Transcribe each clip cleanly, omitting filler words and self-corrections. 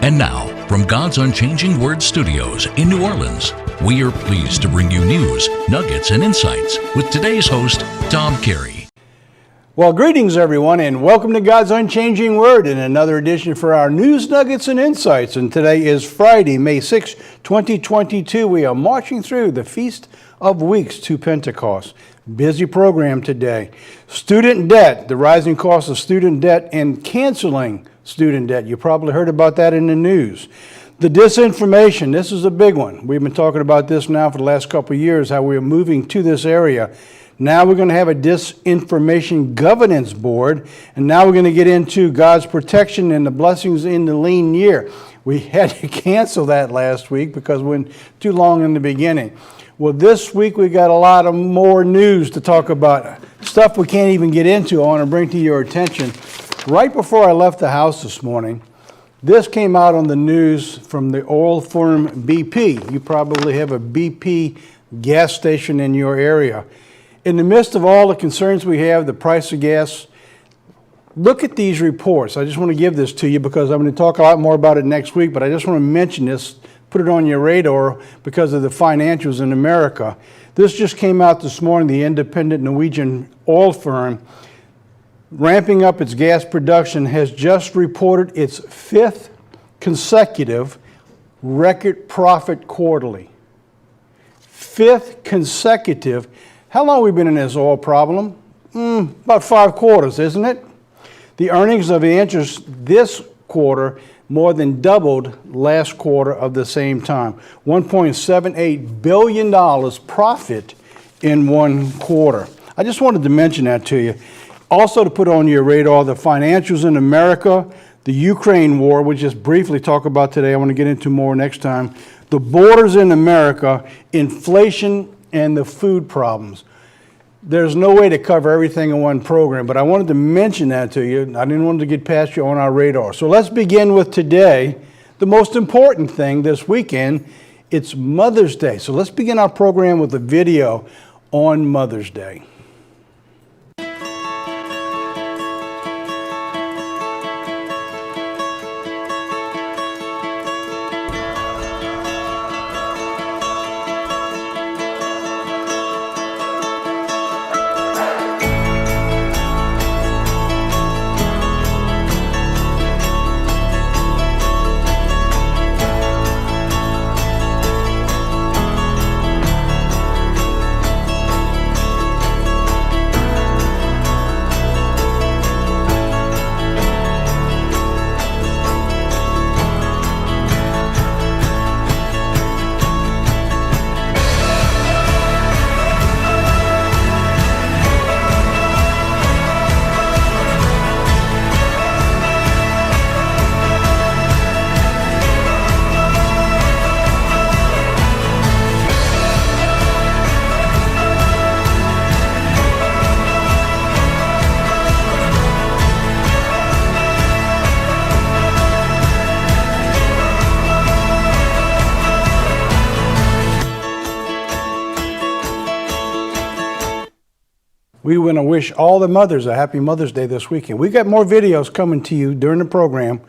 And now, from God's Unchanging Word Studios in New Orleans, we are pleased to bring you news, nuggets, and insights with today's host, Tom Carey. Well, greetings, everyone, and welcome to God's Unchanging Word in another edition for our news, nuggets, and insights. And today is Friday, May 6, 2022. We are marching through the Feast of Weeks to Pentecost. Busy program today. Student debt, the rising cost of student debt and canceling student debt. You probably heard about that in the news. The disinformation, this is a big one. We've been talking about this now for the last couple of years, how we're moving to this area. Now we're going to have a disinformation governance board, and now we're going to get into God's protection and the blessings in the lean year. We had to cancel that last week because we went too long in the beginning. Well, this week we got a lot of more news to talk about, stuff we can't even get into. I want to bring to your attention. Right before I left the house this morning, this came out on the news from the oil firm BP. You probably have a BP gas station in your area. In the midst of all the concerns we have, the price of gas, look at these reports. I just want to give this to you because I'm going to talk a lot more about it next week, but I just want to mention this, put it on your radar because of the financials in America. This just came out this morning, the independent Norwegian oil firm, ramping up its gas production, has just reported its fifth consecutive record profit quarterly. Fifth consecutive. How long have we been in this oil problem? About 5 quarters, isn't it? The earnings of the interest this quarter more than doubled last quarter of the same time. $1.78 billion profit in one quarter. I just wanted to mention that to you. Also to put on your radar, the financials in America, the Ukraine war, we'll just briefly talk about today. I want to get into more next time. The borders in America, inflation, and the food problems. There's no way to cover everything in one program, but I wanted to mention that to you. I didn't want to get past you on our radar. So let's begin with today. The most important thing this weekend, it's Mother's Day. So let's begin our program with a video on Mother's Day. We want to wish all the mothers a happy Mother's Day this weekend. We got more videos coming to you during the program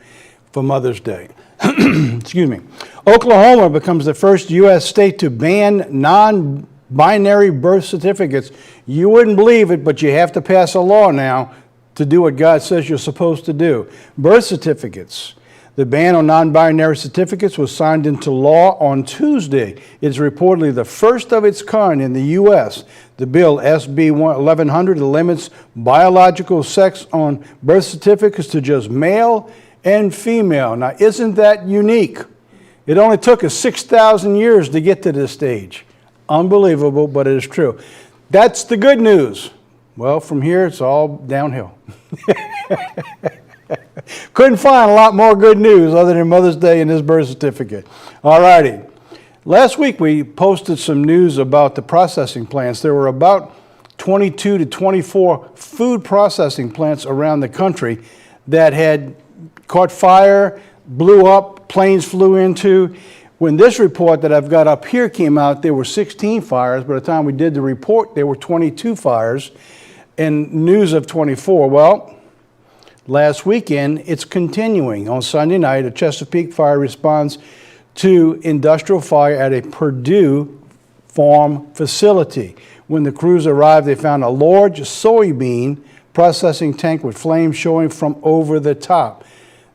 for Mother's Day. Excuse me. Oklahoma becomes the first U.S. state to ban non-binary birth certificates. You wouldn't believe it, but you have to pass a law now to do what God says you're supposed to do. Birth certificates. The ban on non-binary certificates was signed into law on Tuesday. It is reportedly the first of its kind in the U.S. The bill, SB 1100, limits biological sex on birth certificates to just male and female. Now, isn't that unique? It only took us 6,000 years to get to this stage. Unbelievable, but it is true. That's the good news. Well, from here, it's all downhill. Couldn't find a lot more good news other than Mother's Day and this birth certificate. All righty. Last week we posted some news about the processing plants. There were about 22 to 24 food processing plants around the country that had caught fire, blew up, planes flew into. When this report that I've got up here came out, there were 16 fires. By the time we did the report, there were 22 fires and news of 24. Well, last weekend, it's continuing. On Sunday night, a Chesapeake Fire responds to industrial fire at a Purdue farm facility. When the crews arrived, they found a large soybean processing tank with flames showing from over the top.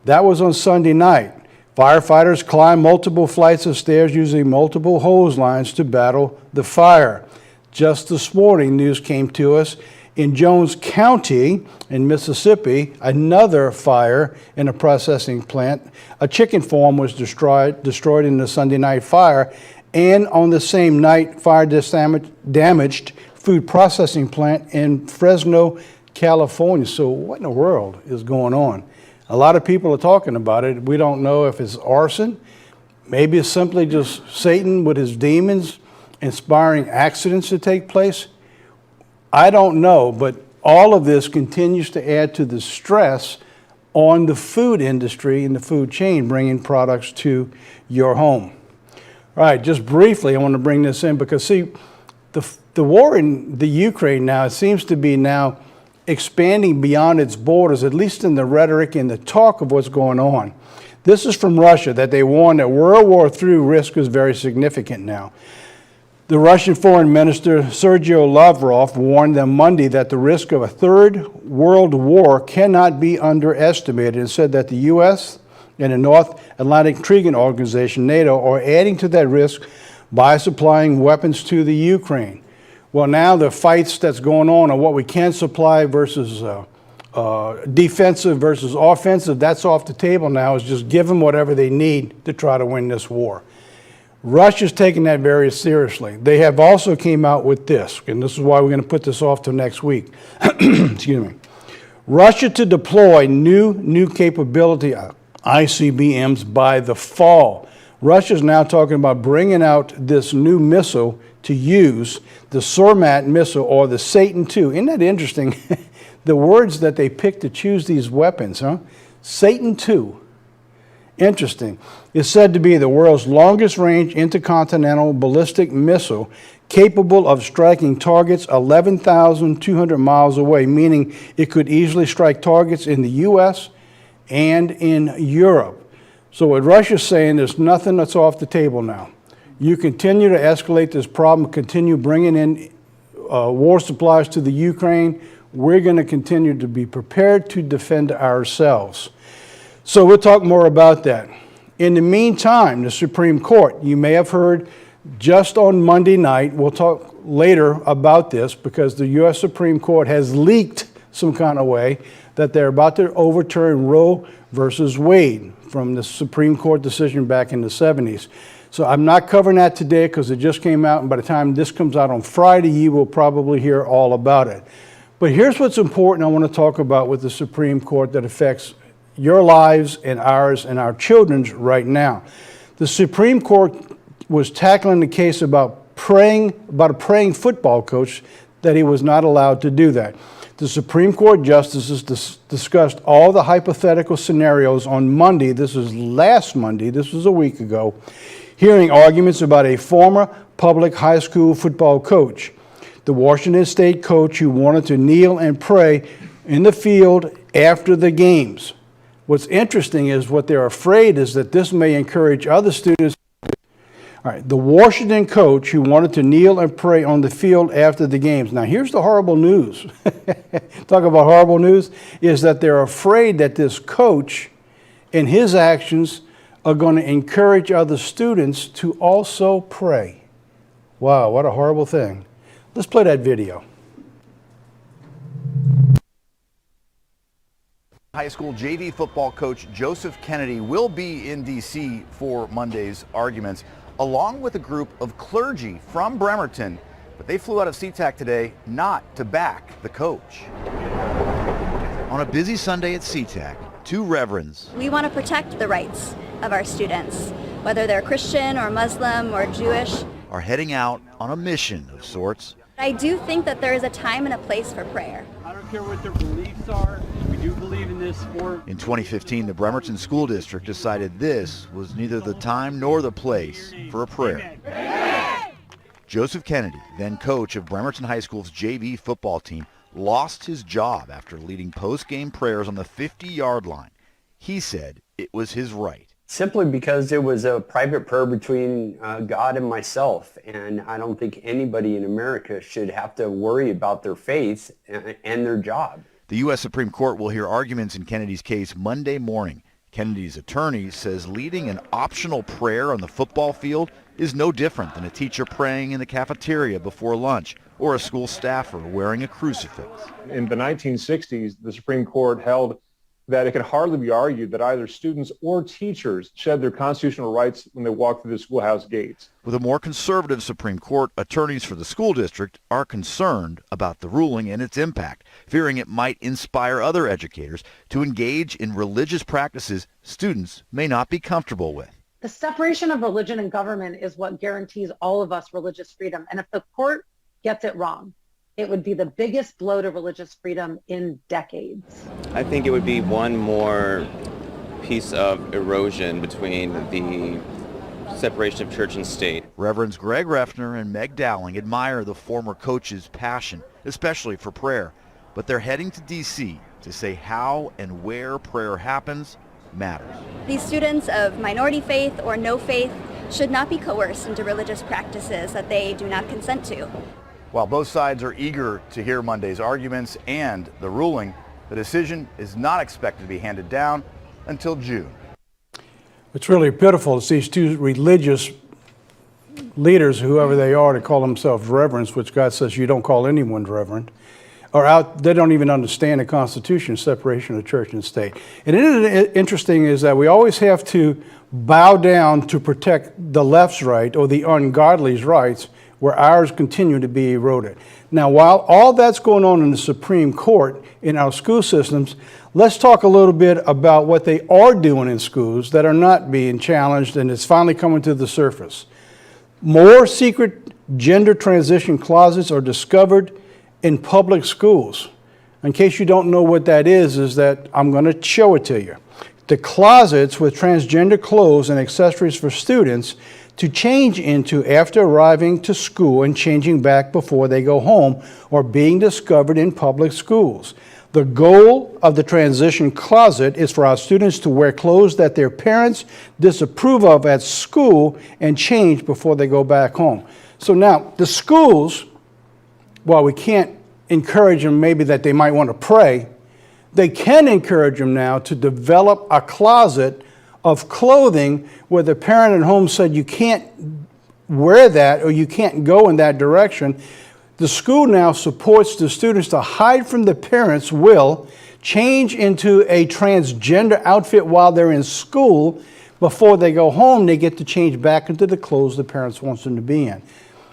That was on Sunday night. Firefighters climbed multiple flights of stairs using multiple hose lines to battle the fire. Just this morning, news came to us in Jones County in Mississippi, another fire in a processing plant. A chicken farm was destroyed in the Sunday night fire, and on the same night, fire damaged food processing plant in Fresno, California. So what in the world is going on? A lot of people are talking about it. We don't know if it's arson. Maybe it's simply just Satan with his demons inspiring accidents to take place. I don't know, but all of this continues to add to the stress on the food industry and the food chain, bringing products to your home. All right, just briefly, I want to bring this in because, see, the war in the Ukraine now, it seems to be now expanding beyond its borders, at least in the rhetoric and the talk of what's going on. This is from Russia, that they warn that World War III risk is very significant now. The Russian Foreign Minister Sergei Lavrov warned them Monday that the risk of a third world war cannot be underestimated and said that the U.S. and the North Atlantic Treaty Organization, NATO, are adding to that risk by supplying weapons to the Ukraine. Well, now the fights that's going on what we can supply versus defensive versus offensive, that's off the table now. It's just give them whatever they need to try to win this war. Russia's taking that very seriously. They have also came out with this, and this is why we're going to put this off till next week. Excuse me. Russia to deploy new capability ICBMs by the fall. Russia's now talking about bringing out this new missile to use, the Sarmat missile or the Satan II. Isn't that interesting? The words that they picked to choose these weapons, huh? Satan II. Interesting. It's said to be the world's longest range intercontinental ballistic missile capable of striking targets 11,200 miles away, meaning it could easily strike targets in the U.S. and in Europe. So what Russia's saying, there's nothing that's off the table now. You continue to escalate this problem, continue bringing in war supplies to the Ukraine, we're going to continue to be prepared to defend ourselves. So we'll talk more about that. In the meantime, the Supreme Court, you may have heard just on Monday night, we'll talk later about this because the U.S. Supreme Court has leaked some kind of way that they're about to overturn Roe versus Wade from the Supreme Court decision back in the 70s. So I'm not covering that today because it just came out, and by the time this comes out on Friday, you will probably hear all about it. But here's what's important I want to talk about with the Supreme Court that affects your lives and ours and our children's right now. The Supreme Court was tackling the case about a praying football coach that he was not allowed to do that. The Supreme Court justices discussed all the hypothetical scenarios on Monday. This was last Monday. This was a week ago. Hearing arguments about a former public high school football coach, the Washington State coach who wanted to kneel and pray in the field after the games. What's interesting is what they're afraid is that this may encourage other students. All right, the Washington coach who wanted to kneel and pray on the field after the games. Now, here's the horrible news. Talk about horrible news, is that they're afraid that this coach and his actions are going to encourage other students to also pray. Wow, what a horrible thing. Let's play that video. High school JV football coach Joseph Kennedy will be in D.C. for Monday's arguments, along with a group of clergy from Bremerton. But they flew out of SeaTac today not to back the coach. On a busy Sunday at SeaTac, two reverends. We want to protect the rights of our students, whether they're Christian or Muslim or Jewish. Are heading out on a mission of sorts. I do think that there is a time and a place for prayer. I don't care what their beliefs are. We do believe in this sport. In 2015, the Bremerton School District decided this was neither the time nor the place for a prayer. Amen. Joseph Kennedy, then coach of Bremerton High School's JV football team, lost his job after leading post-game prayers on the 50-yard line. He said it was his right. Simply because it was a private prayer between God and myself, and I don't think anybody in America should have to worry about their faith and their job. The U.S. Supreme Court will hear arguments in Kennedy's case Monday morning. Kennedy's attorney says leading an optional prayer on the football field is no different than a teacher praying in the cafeteria before lunch or a school staffer wearing a crucifix. In the 1960s, the Supreme Court held that it can hardly be argued that either students or teachers shed their constitutional rights when they walk through the schoolhouse gates. With a more conservative Supreme Court, attorneys for the school district are concerned about the ruling and its impact, fearing it might inspire other educators to engage in religious practices students may not be comfortable with. The separation of religion and government is what guarantees all of us religious freedom. And if the court gets it wrong, it would be the biggest blow to religious freedom in decades. I think it would be one more piece of erosion between the separation of church and state. Reverends Greg Refner and Meg Dowling admire the former coach's passion, especially for prayer, but they're heading to D.C. to say how and where prayer happens matters. These students of minority faith or no faith should not be coerced into religious practices that they do not consent to. While both sides are eager to hear Monday's arguments and the ruling, the decision is not expected to be handed down until June. It's really pitiful to see these two religious leaders, whoever they are, to call themselves reverends, which God says you don't call anyone reverend, are out. They don't even understand the Constitution, separation of church and state. And it is interesting is that we always have to bow down to protect the left's right or the ungodly's rights, where ours continue to be eroded. Now, while all that's going on in the Supreme Court in our school systems, let's talk a little bit about what they are doing in schools that are not being challenged, and it's finally coming to the surface. More secret gender transition closets are discovered in public schools. In case you don't know what that is that I'm going to show it to you. The closets with transgender clothes and accessories for students to change into after arriving to school and changing back before they go home are being discovered in public schools. The goal of the transition closet is for our students to wear clothes that their parents disapprove of at school and change before they go back home. So now, the schools, while we can't encourage them maybe that they might want to pray, they can encourage them now to develop a closet of clothing where the parent at home said you can't wear that or you can't go in that direction. The school now supports the students to hide from the parents' will, change into a transgender outfit while they're in school. Before they go home, they get to change back into the clothes the parents want them to be in.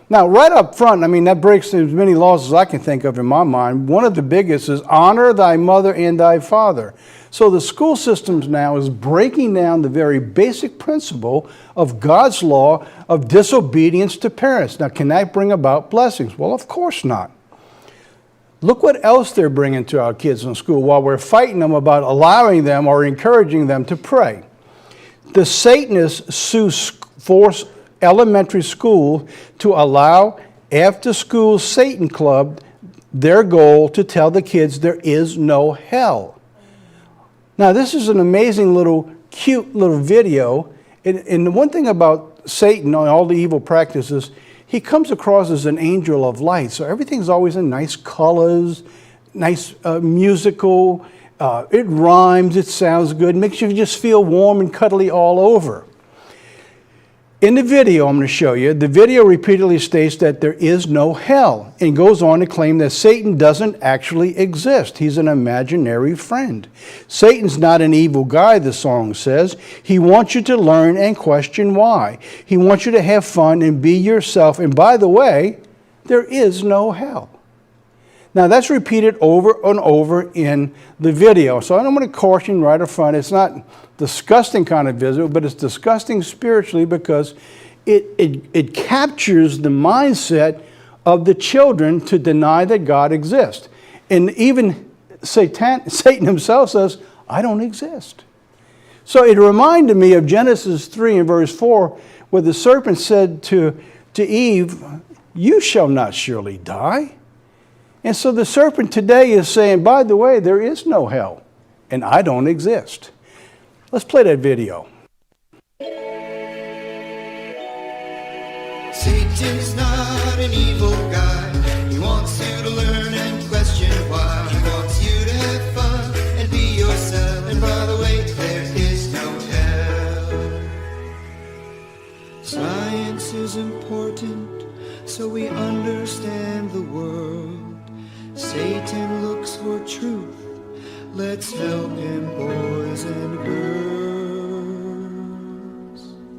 Now, right up front, I mean, that breaks as many laws as I can think of in my mind. One of the biggest is honor thy mother and thy father. So the school systems now is breaking down the very basic principle of God's law of disobedience to parents. Now, can that bring about blessings? Well, of course not. Look what else they're bringing to our kids in school while we're fighting them about allowing them or encouraging them to pray. The Satanists sue Force Elementary School to allow after-school Satan Club their goal to tell the kids there is no hell. Now, this is an amazing little, cute little video. And the one thing about Satan and all the evil practices, he comes across as an angel of light. So everything's always in nice colors, nice musical. It rhymes, it sounds good, makes you just feel warm and cuddly all over. In the video I'm going to show you, the video repeatedly states that there is no hell and goes on to claim that Satan doesn't actually exist. He's an imaginary friend. Satan's not an evil guy, the song says. He wants you to learn and question why. He wants you to have fun and be yourself. And by the way, there is no hell. Now, that's repeated over and over in the video. So I'm going to caution right up front. It's not disgusting kind of video, but it's disgusting spiritually because it captures the mindset of the children to deny that God exists. And even Satan himself says, I don't exist. So it reminded me of Genesis 3 and verse 4, where the serpent said to Eve, you shall not surely die. And so the serpent today is saying, by the way, there is no hell, and I don't exist. Let's play that video. Satan's not an evil guy. He wants you to learn and question why. He wants you to have fun and be yourself. And by the way, there is no hell. Science is important, so we understand the world. Satan looks for truth. Let's help him, boys and girls.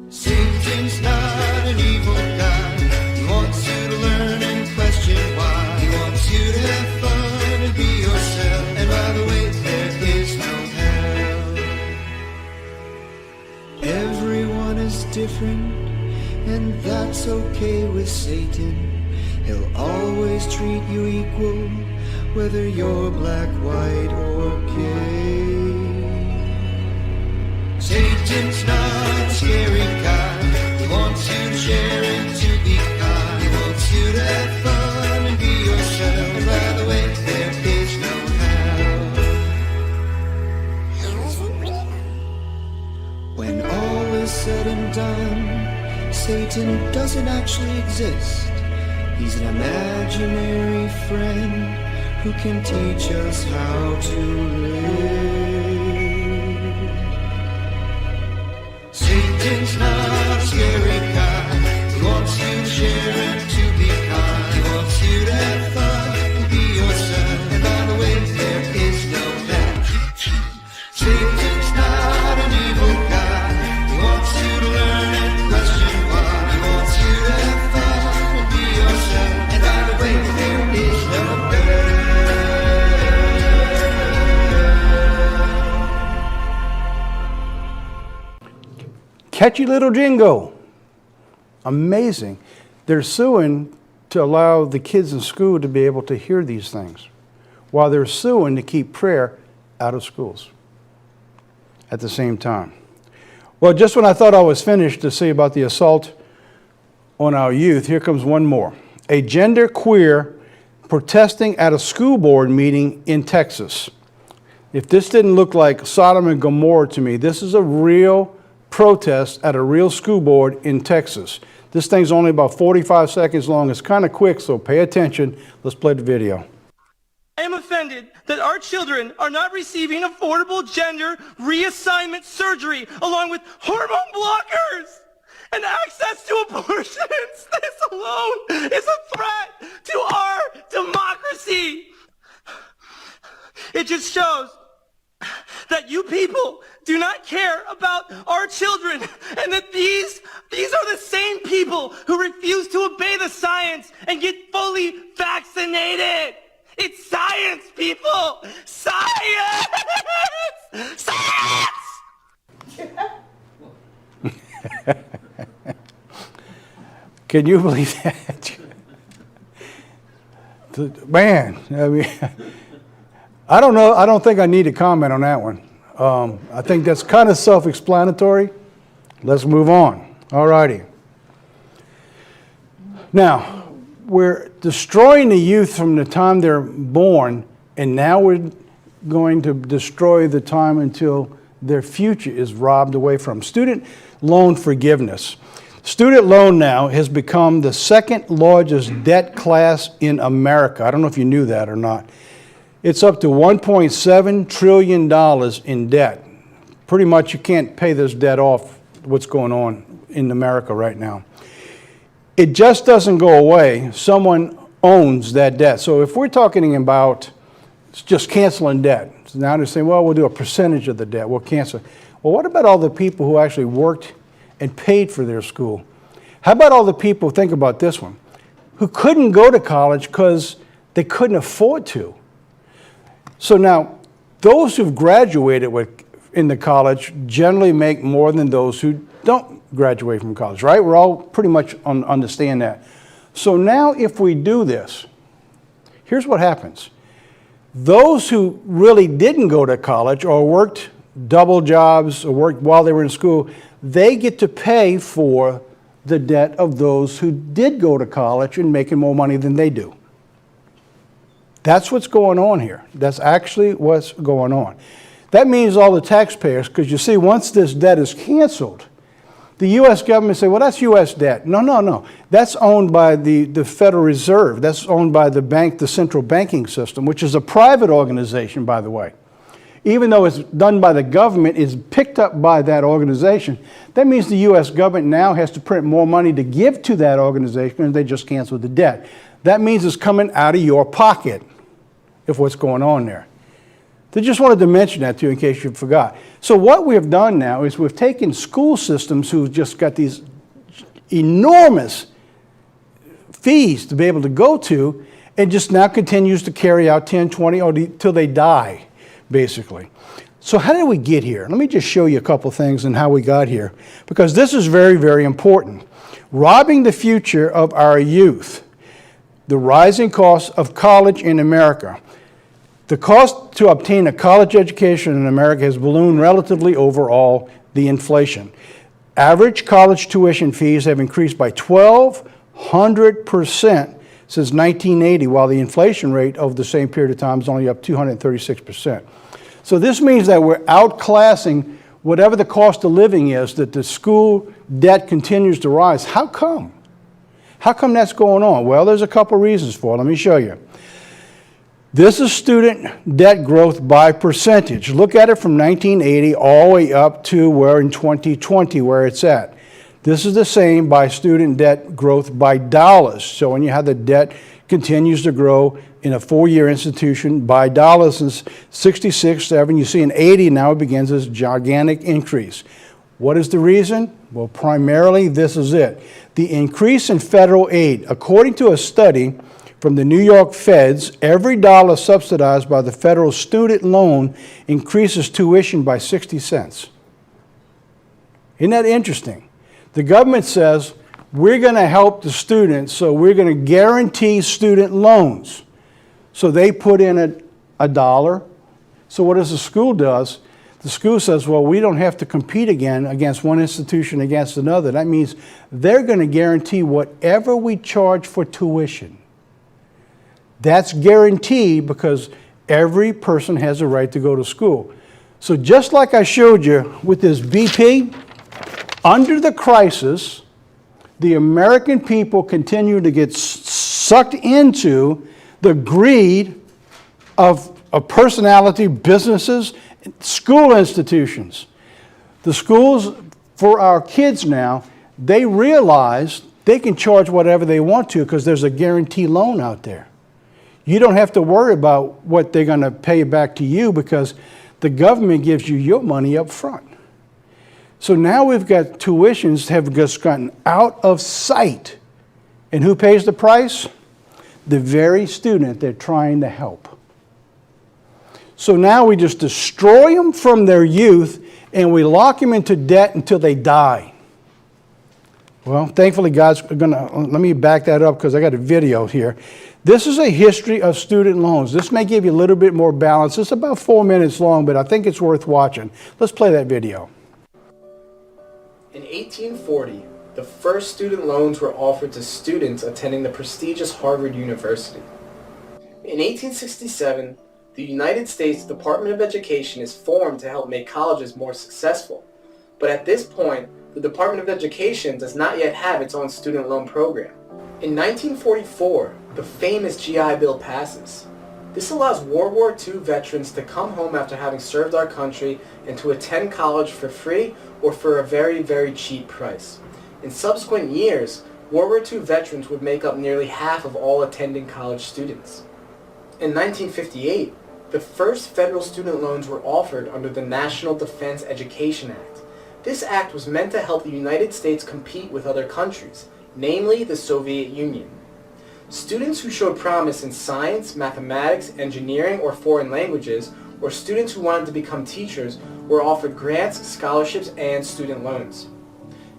Satan's not an evil guy. He wants you to learn and question why. He wants you to have fun and be yourself. And by the way, there is no hell. Everyone is different, and that's okay with Satan. He'll always treat you equal, whether you're black, white, or gay. Satan's not a scary guy. He wants you to share and to be kind. He wants you to have fun and be yourself. And by the way, there is no hell. When all is said and done, Satan doesn't actually exist. He's an imaginary friend who can teach us how to live. Satan's not a scary guy. He wants you to share and to be kind. He wants you to have fun and be yourself. And by the way, there is no hell. Satan's not an evil guy. He wants you to learn and question why. He wants you to have fun and be yourself. And by the way, there is no hell. Catchy little jingle. Amazing. They're suing to allow the kids in school to be able to hear these things, while they're suing to keep prayer out of schools at the same time. Well, just when I thought I was finished to say about the assault on our youth, here comes one more. A genderqueer protesting at a school board meeting in Texas. If this didn't look like Sodom and Gomorrah to me, this is a real protest at a real school board in Texas. This thing's only about 45 seconds long. It's kind of quick, so pay attention. Let's play the video. I am offended that our children are not receiving affordable gender reassignment surgery along with hormone blockers and access to abortions. This alone is a threat to our democracy. It just shows that you people do not care about our children, and that these are the same people who refuse to obey the science and get fully vaccinated. It's science, people! Science! Science! Can you believe that? Man, I mean, I don't know. I don't think I need to comment on that one. I think that's kind of self-explanatory. Let's move on. All righty. Now, we're destroying the youth from the time they're born, and now we're going to destroy the time until their future is robbed away from. Student loan forgiveness. Student loan now has become the second largest debt class in America. I don't know if you knew that or not. It's up to $1.7 trillion in debt. Pretty much you can't pay this debt off, what's going on in America right now. It just doesn't go away. Someone owns that debt. So if we're talking about just canceling debt, so now they're saying, well, we'll do a percentage of the debt, we'll cancel. Well, what about all the people who actually worked and paid for their school? How about all the people, think about this one, who couldn't go to college because they couldn't afford to? So now, those who've graduated in the college generally make more than those who don't graduate from college, right? We're all pretty much understand that. So now if we do this, here's what happens. Those who really didn't go to college or worked double jobs or worked while they were in school, they get to pay for the debt of those who did go to college and making more money than they do. That's what's going on here. That's actually what's going on. That means all the taxpayers, because you see, once this debt is canceled, the U.S. government say, well, that's U.S. debt. No, no, no. That's owned by the Federal Reserve. That's owned by the bank, the central banking system, which is a private organization, by the way. Even though it's done by the government, it's picked up by that organization. That means the U.S. government now has to print more money to give to that organization, and they just canceled the debt. That means it's coming out of your pocket, if what's going on there. They just wanted to mention that to you in case you forgot. So what we've done now is we've taken school systems who've just got these enormous fees to be able to go to, and just now continues to carry out 10, 20, or till they die, basically. So how did we get here? Let me just show you a couple things and how we got here, because this is very, very important. Robbing the future of our youth. The rising cost of college in America. The cost to obtain a college education in America has ballooned relatively over all the inflation. Average college tuition fees have increased by 1,200% since 1980, while the inflation rate over the same period of time is only up 236%. So this means that we're outclassing whatever the cost of living is, that the school debt continues to rise. How come? How come that's going on? Well, there's a couple reasons for it. Let me show you. This is student debt growth by percentage. Look at it from 1980 all the way up to where in 2020 where it's at. This is the same by student debt growth by dollars. So when you have the debt continues to grow in a four-year institution by dollars since 66, 7, you see in 80 now it begins this gigantic increase. What is the reason? Well, primarily this is it. The increase in federal aid. According to a study from the New York Feds, every dollar subsidized by the federal student loan increases tuition by 60 cents. Isn't that interesting? The government says, we're going to help the students, so we're going to guarantee student loans. So they put in a dollar. So what does the school do? The school says, well, we don't have to compete again against one institution against another. That means they're going to guarantee whatever we charge for tuition. That's guaranteed because every person has a right to go to school. So just like I showed you with this BP, under the crisis, the American people continue to get sucked into the greed of personality, businesses, school institutions. The schools for our kids now, they realize they can charge whatever they want to because there's a guarantee loan out there. You don't have to worry about what they're going to pay back to you because the government gives you your money up front. So now we've got tuitions have just gotten out of sight. And who pays the price? The very student they're trying to help. So now we just destroy them from their youth and we lock them into debt until they die. Well, thankfully God's going to, let me back that up because I got a video here. This is a history of student loans. This may give you a little bit more balance. It's about 4 minutes long, but I think it's worth watching. Let's play that video. In 1840, the first student loans were offered to students attending the prestigious Harvard University. In 1867, the United States Department of Education is formed to help make colleges more successful. But at this point, the Department of Education does not yet have its own student loan program. In 1944, the famous GI Bill passes. This allows World War II veterans to come home after having served our country and to attend college for free or for a very, very cheap price. In subsequent years, World War II veterans would make up nearly half of all attending college students. In 1958, the first federal student loans were offered under the National Defense Education Act. This act was meant to help the United States compete with other countries, namely the Soviet Union. Students who showed promise in science, mathematics, engineering, or foreign languages, or students who wanted to become teachers, were offered grants, scholarships, and student loans.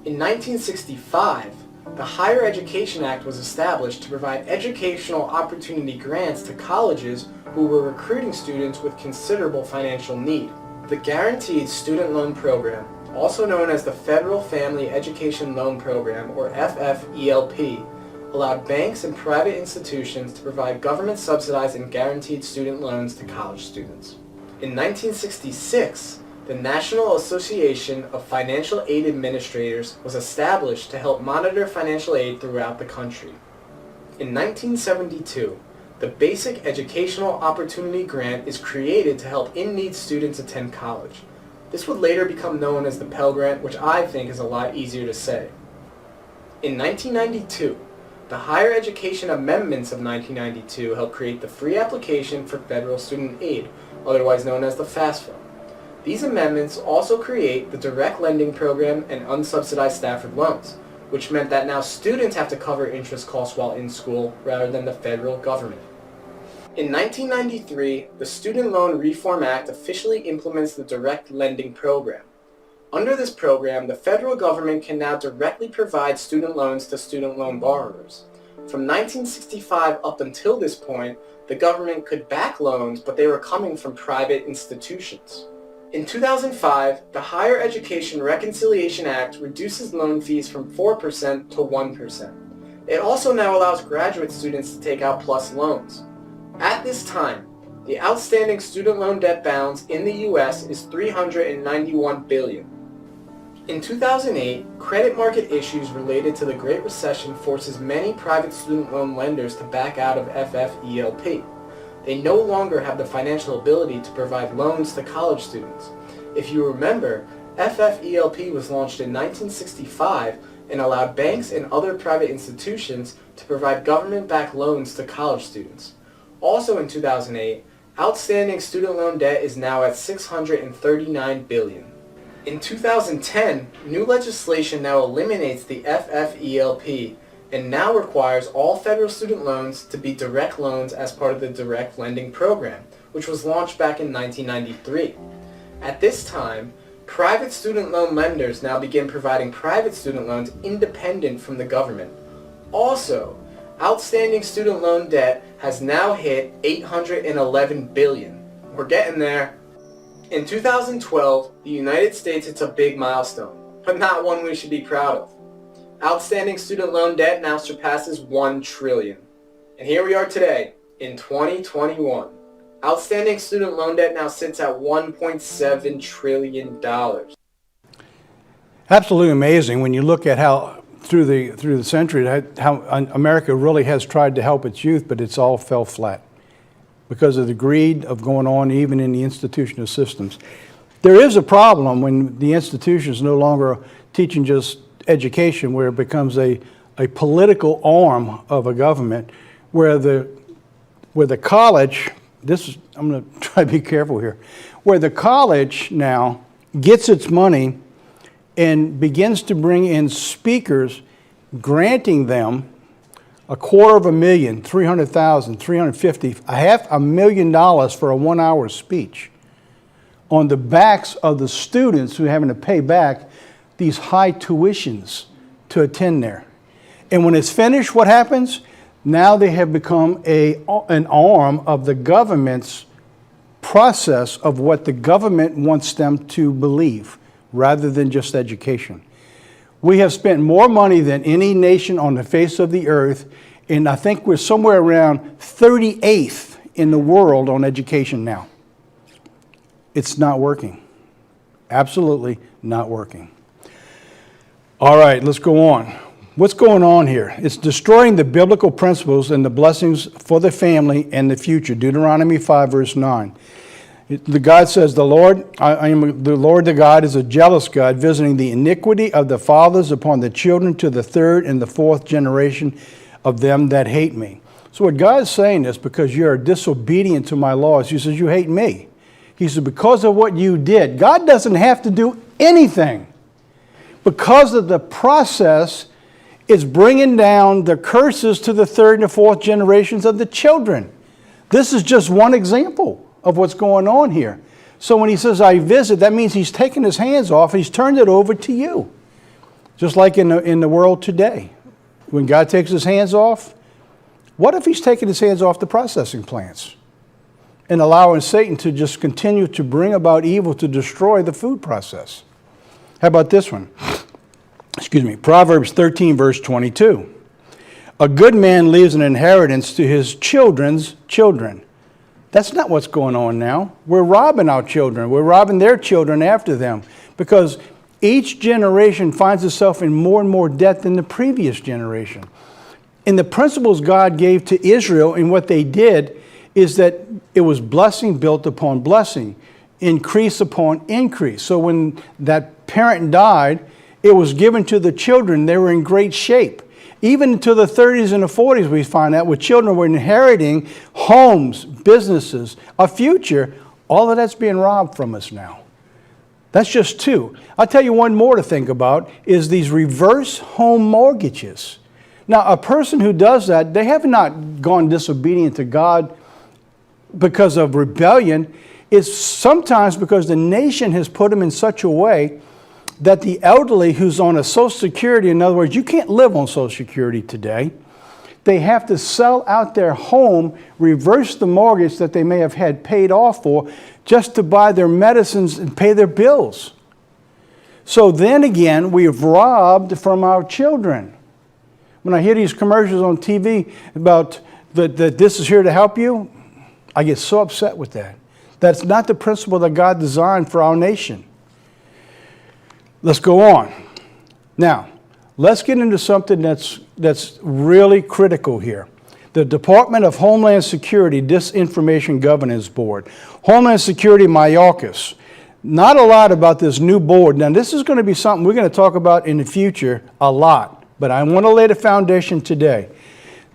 In 1965, the Higher Education Act was established to provide educational opportunity grants to colleges who were recruiting students with considerable financial need. The Guaranteed Student Loan Program, also known as the Federal Family Education Loan Program, or FFELP, allowed banks and private institutions to provide government-subsidized and guaranteed student loans to college students. In 1966, the National Association of Financial Aid Administrators was established to help monitor financial aid throughout the country. In 1972, the Basic Educational Opportunity Grant is created to help in-need students attend college. This would later become known as the Pell Grant, which I think is a lot easier to say. In 1992, the Higher Education Amendments of 1992 helped create the free application for federal student aid, otherwise known as the FAFSA. These amendments also create the direct lending program and unsubsidized Stafford loans, which meant that now students have to cover interest costs while in school rather than the federal government. In 1993, the Student Loan Reform Act officially implements the direct lending program. Under this program, the federal government can now directly provide student loans to student loan borrowers. From 1965 up until this point, the government could back loans, but they were coming from private institutions. In 2005, the Higher Education Reconciliation Act reduces loan fees from 4% to 1%. It also now allows graduate students to take out PLUS loans. At this time, the outstanding student loan debt balance in the U.S. is $391 billion. In 2008, credit market issues related to the Great Recession forces many private student loan lenders to back out of FFELP. They no longer have the financial ability to provide loans to college students. If you remember, FFELP was launched in 1965 and allowed banks and other private institutions to provide government-backed loans to college students. Also in 2008, outstanding student loan debt is now at $639 billion. In 2010, new legislation now eliminates the FFELP and now requires all federal student loans to be direct loans as part of the direct lending program, which was launched back in 1993. At this time, private student loan lenders now begin providing private student loans independent from the government. Also, outstanding student loan debt has now hit $811 billion. We're getting there. In 2012, the United States hits a big milestone, but not one we should be proud of. Outstanding student loan debt now surpasses $1 trillion. And here we are today, in 2021. Outstanding student loan debt now sits at $1.7 trillion. Absolutely amazing when you look at how through the century how America really has tried to help its youth, but it's all fell flat because of the greed of going on even in the institutional systems. There is a problem when the institutions no longer teaching just education, where it becomes a political arm of a government, where the college, I'm going to try to be careful here, where the college now gets its money and begins to bring in speakers, granting them $250,000, $300,000, $350,000, $500,000 for a 1-hour speech on the backs of the students who are having to pay back these high tuitions to attend there. And when it's finished, what happens? Now they have become an arm of the government's process of what the government wants them to believe, rather than just education. We have spent more money than any nation on the face of the earth, and I think we're somewhere around 38th in the world on education now. It's not working. Absolutely not working. All right, let's go on. What's going on here? It's destroying the biblical principles and the blessings for the family and the future. Deuteronomy 5, verse 9. The God says, I am the Lord the God is a jealous God, visiting the iniquity of the fathers upon the children to the third and the fourth generation of them that hate me. So what God is saying is, because you are disobedient to my laws, he says, you hate me. He said, because of what you did. God doesn't have to do anything. Because of the process, it's bringing down the curses to the third and the fourth generations of the children. This is just one example of what's going on here. So when he says, I visit, that means he's taken his hands off, he's turned it over to you. Just like in the world today. When God takes his hands off, what if he's taking his hands off the processing plants and allowing Satan to just continue to bring about evil to destroy the food process? How about this one? Proverbs 13, verse 22. a good man leaves an inheritance to his children's children. That's not what's going on now. We're robbing our children. We're robbing their children after them because each generation finds itself in more and more debt than the previous generation. And the principles God gave to Israel and what they did is that it was blessing built upon blessing, increase upon increase. So when that parent died, it was given to the children. They were in great shape. Even into the 30s and the 40s, we find out where children were inheriting homes, businesses, a future. All of that's being robbed from us now. That's just two. I'll tell you one more to think about is these reverse home mortgages. Now, a person who does that, they have not gone disobedient to God because of rebellion. It's sometimes because the nation has put them in such a way that the elderly who's on a Social Security, in other words, you can't live on Social Security today, they have to sell out their home, reverse the mortgage that they may have had paid off for, just to buy their medicines and pay their bills. So then again, we have robbed from our children. When I hear these commercials on TV about that this is here to help you, I get so upset with that. That's not the principle that God designed for our nation. Let's go on. Now, let's get into something that's really critical here. The Department of Homeland Security Disinformation Governance Board. Homeland Security Mayorkas. Not a lot about this new board. Now, this is going to be something we're going to talk about in the future a lot, but I want to lay the foundation today.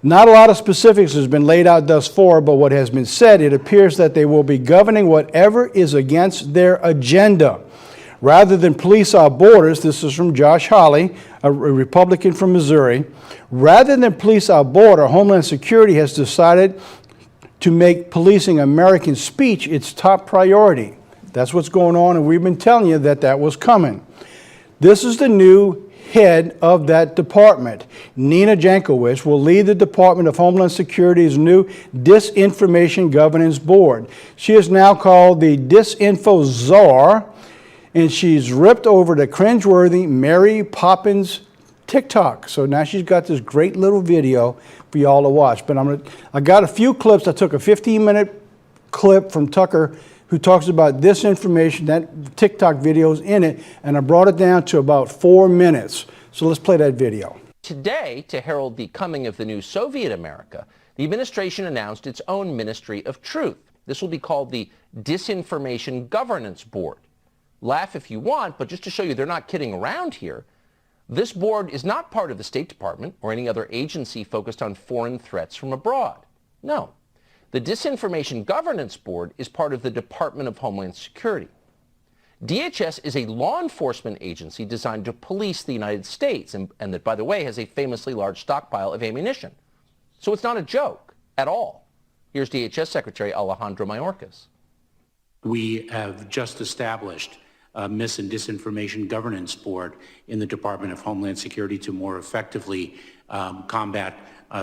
Not a lot of specifics has been laid out thus far, but what has been said, it appears that they will be governing whatever is against their agenda. Rather than police our borders, this is from Josh Hawley, a Republican from Missouri. Rather than police our border, Homeland Security has decided to make policing American speech its top priority. That's what's going on, and we've been telling you that that was coming. This is the new head of that department. Nina Jankowicz will lead the Department of Homeland Security's new Disinformation Governance Board. She is now called the Disinfo Czar, and she's ripped over the cringeworthy Mary Poppins TikTok. So now she's got this great little video for y'all to watch. But I got a few clips. I took a 15-minute clip from Tucker who talks about disinformation, that TikTok video's in it, and I brought it down to about 4 minutes. So let's play that video. Today, to herald the coming of the new Soviet America, the administration announced its own Ministry of Truth. This will be called the Disinformation Governance Board. Laugh if you want, but just to show you they're not kidding around here, this board is not part of the State Department or any other agency focused on foreign threats from abroad. No. The Disinformation Governance Board is part of the Department of Homeland Security. DHS is a law enforcement agency designed to police the United States and that, by the way, has a famously large stockpile of ammunition. So it's not a joke at all. Here's DHS Secretary Alejandro Mayorkas. We have just established a Mis- and Disinformation Governance Board in the Department of Homeland Security to more effectively combat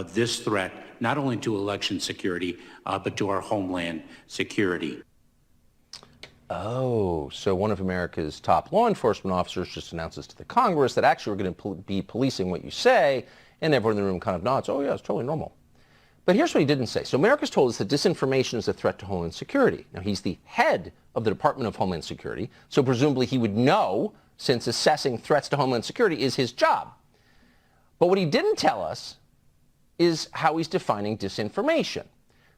this threat, not only to election security, but to our homeland security. Oh, so one of America's top law enforcement officers just announces to the Congress that actually we're going to be policing what you say, and everyone in the room kind of nods, oh yeah, it's totally normal. But here's what he didn't say. So Mayorkas told us that disinformation is a threat to Homeland Security. Now, he's the head of the Department of Homeland Security, so presumably he would know, since assessing threats to Homeland Security is his job. But what he didn't tell us is how he's defining disinformation.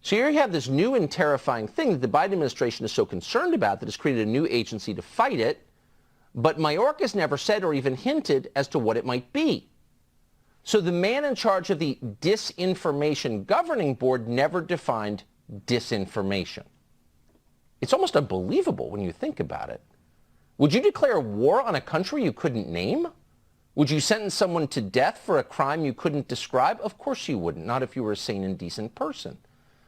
So here you have this new and terrifying thing that the Biden administration is so concerned about that it's created a new agency to fight it, but Mayorkas never said or even hinted as to what it might be. So the man in charge of the Disinformation Governing Board never defined disinformation. It's almost unbelievable when you think about it. Would you declare war on a country you couldn't name? Would you sentence someone to death for a crime you couldn't describe? Of course you wouldn't, not if you were a sane and decent person.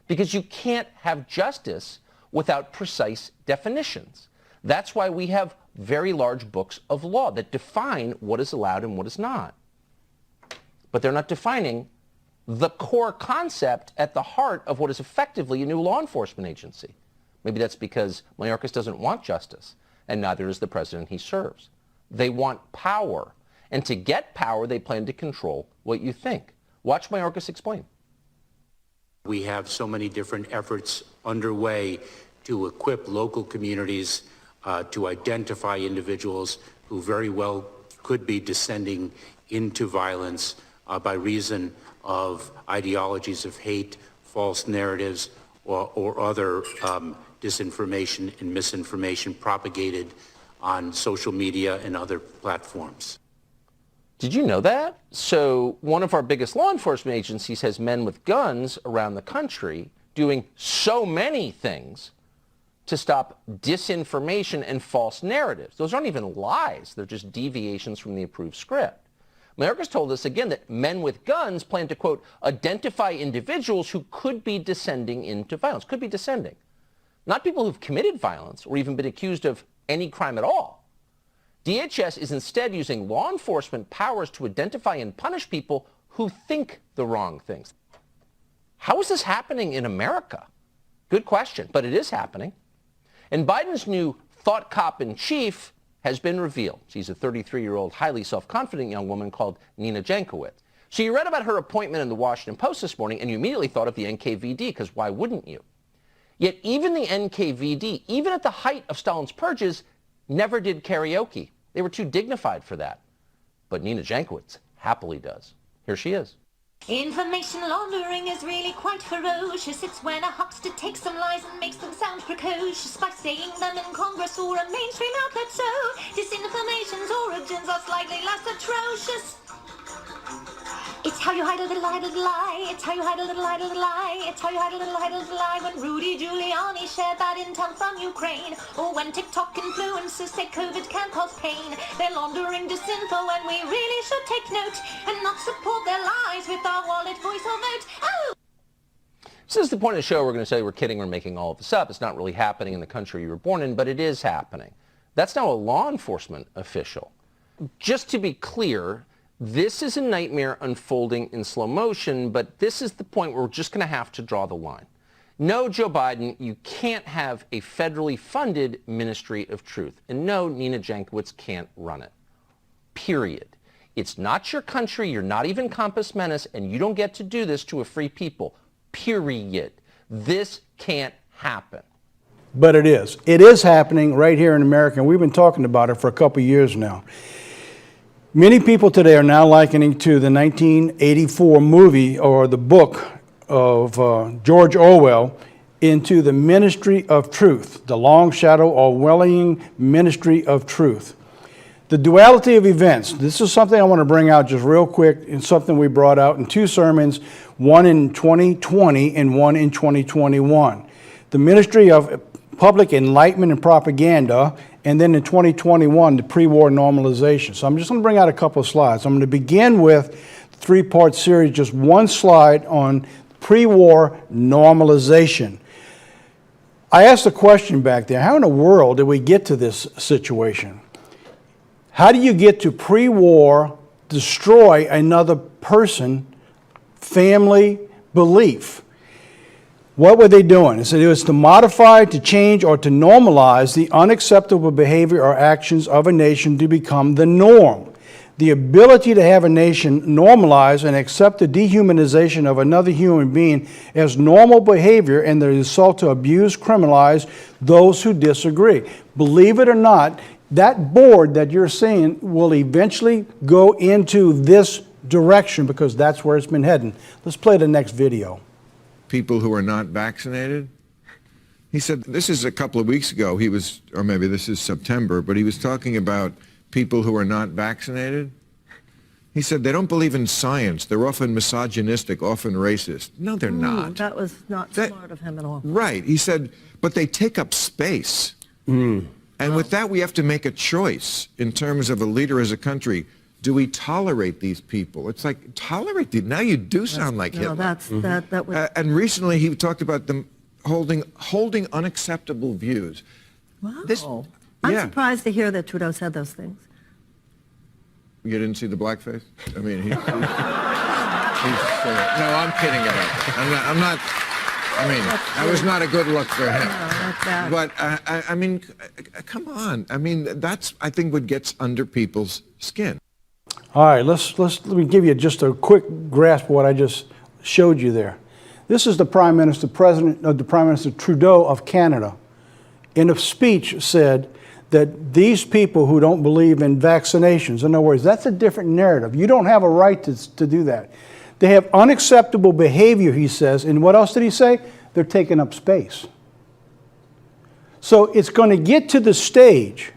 Because you can't have justice without precise definitions. That's why we have very large books of law that define what is allowed and what is not. But they're not defining the core concept at the heart of what is effectively a new law enforcement agency. Maybe that's because Mayorkas doesn't want justice, and neither does the president he serves. They want power. And to get power, they plan to control what you think, Watch Mayorkas explain. We have so many different efforts underway to equip local communities to identify individuals who very well could be descending into violence by reason of ideologies of hate, false narratives, or other disinformation and misinformation propagated on social media and other platforms. Did you know that? So one of our biggest law enforcement agencies has men with guns around the country doing so many things to stop disinformation and false narratives. Those aren't even lies. They're just deviations from the approved script. Mayorkas told us again that men with guns plan to, quote, identify individuals who could be descending into violence, could be descending. Not people who've committed violence or even been accused of any crime at all. DHS is instead using law enforcement powers to identify and punish people who think the wrong things. How is this happening in America? Good question, but it is happening. And Biden's new thought cop in chief has been revealed. She's a 33-year-old, highly self-confident young woman called Nina Jankowicz. So you read about her appointment in the Washington Post this morning, and you immediately thought of the NKVD, because why wouldn't you? Yet even the NKVD, even at the height of Stalin's purges, never did karaoke. They were too dignified for that. But Nina Jankowicz happily does. Here she is. Information laundering is really quite ferocious. It's when a huckster takes some lies and makes them sound precocious by saying them in Congress or a mainstream outlet. So disinformation's origins are slightly less atrocious. It's how you hide a little lie. It's how you hide a little lie. It's how you hide a little lie. When Rudy Giuliani shared bad intel from Ukraine, or when TikTok influencers say COVID can cause pain. They're laundering disinfo and we really should take note and not support their lies with our wallet, voice, or vote. Oh! This is the point of the show. We're going to say we're kidding, we're making all of this up. It's not really happening in the country you were born in, but it is happening. That's now a law enforcement official. Just to be clear, this is a nightmare unfolding in slow motion, but this is the point where we're just going to have to draw the line. No, Joe Biden, you can't have a federally funded Ministry of Truth. And no, Nina Jankowicz can't run it. Period. It's not your country, you're not even Compass Menace, and you don't get to do this to a free people. Period. This can't happen. But it is. It is happening right here in America, and we've been talking about it for a couple of years now. Many people today are now likening to the 1984 movie or the book of George Orwell into the Ministry of Truth, the long shadow Orwellian Ministry of Truth. The duality of events. This is something I want to bring out just real quick, and something we brought out in two sermons, one in 2020 and one in 2021. The Ministry of Public Enlightenment and Propaganda, and then in 2021, the pre-war normalization. So I'm just going to bring out a couple of slides. I'm going to begin with the three-part series, just one slide on pre-war normalization. I asked a question back there, how in the world did we get to this situation? How do you get to pre-war, destroy another person, family, belief? What were they doing? It was to modify, to change, or to normalize the unacceptable behavior or actions of a nation to become the norm. The ability to have a nation normalize and accept the dehumanization of another human being as normal behavior and the result to abuse, criminalize those who disagree. Believe it or not, that board that you're seeing will eventually go into this direction because that's where it's been heading. Let's play the next video. People who are not vaccinated. He said, this is a couple of weeks ago, he was, or maybe this is September, but he was talking about people who are not vaccinated. He said they don't believe in science. They're often misogynistic, often racist. No, they're not. That was not smart of him at all. Right. He said, but they take up space. And with that, we have to make a choice in terms of a leader as a country. Do we tolerate these people? It's like, tolerate them. Now you do sound like Hitler. That was... And recently he talked about them holding unacceptable views. Wow. I'm surprised to hear that Trudeau said those things. You didn't see the blackface? I mean, he's no, I'm kidding about that. I'm not, I mean, that was not a good look for him. No, but, I mean, come on. I mean, that's, I think, what gets under people's skin. All right, let me give you just a quick grasp of what I just showed you there. This is the Prime Minister Trudeau of Canada. In a speech said that these people who don't believe in vaccinations, in other words, that's a different narrative. You don't have a right to do that. They have unacceptable behavior, he says, and what else did he say? They're taking up space. So it's going to get to the stage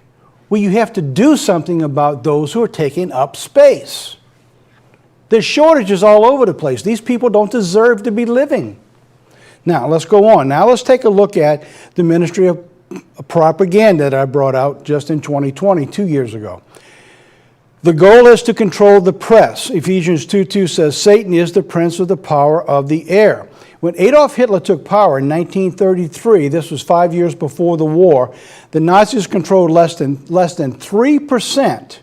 where you have to do something about those who are taking up space. There's shortages all over the place. These people don't deserve to be living. Now, let's go on. Now, let's take a look at the Ministry of Propaganda that I brought out just in 2020, 2 years ago. The goal is to control the press. Ephesians 2:2 says, Satan is the prince of the power of the air. When Adolf Hitler took power in 1933, this was 5 years before the war, the Nazis controlled less than 3%.